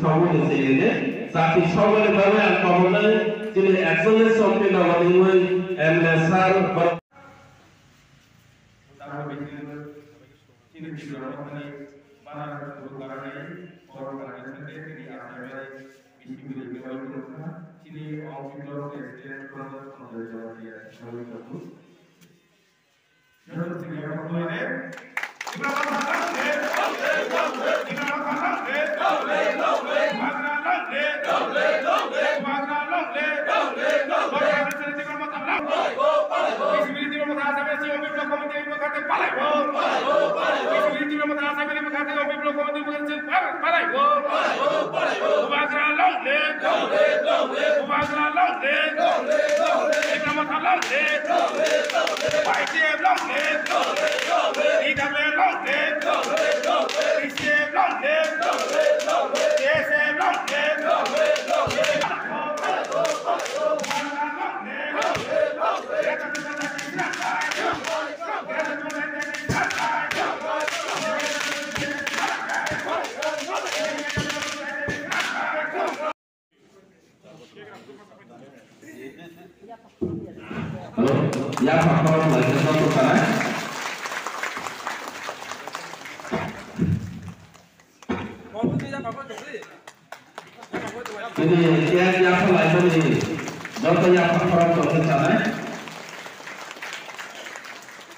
সকলে ছেলে সাথী সকলে ভাবে আর কমলে তিনি একজনের সঙ্গে আমাদের ওই এমএলএ স্যার তারপর তিনি বিশ্বরত্নী বানার কারণে পরবর্তী থেকে তিনি আপনারা বিশ্ববিদ্যালয়ের বিভাগীয় তিনি অফিসার প্রেসিডেন্ট প্রধান সদস্য সবাই করব যত থেকে আপনারা ya faktor belajar satu sana ini yang lain ini dokter yang faktor belajar sana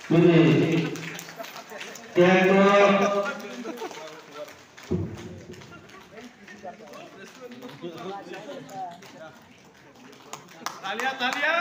ini yang Talia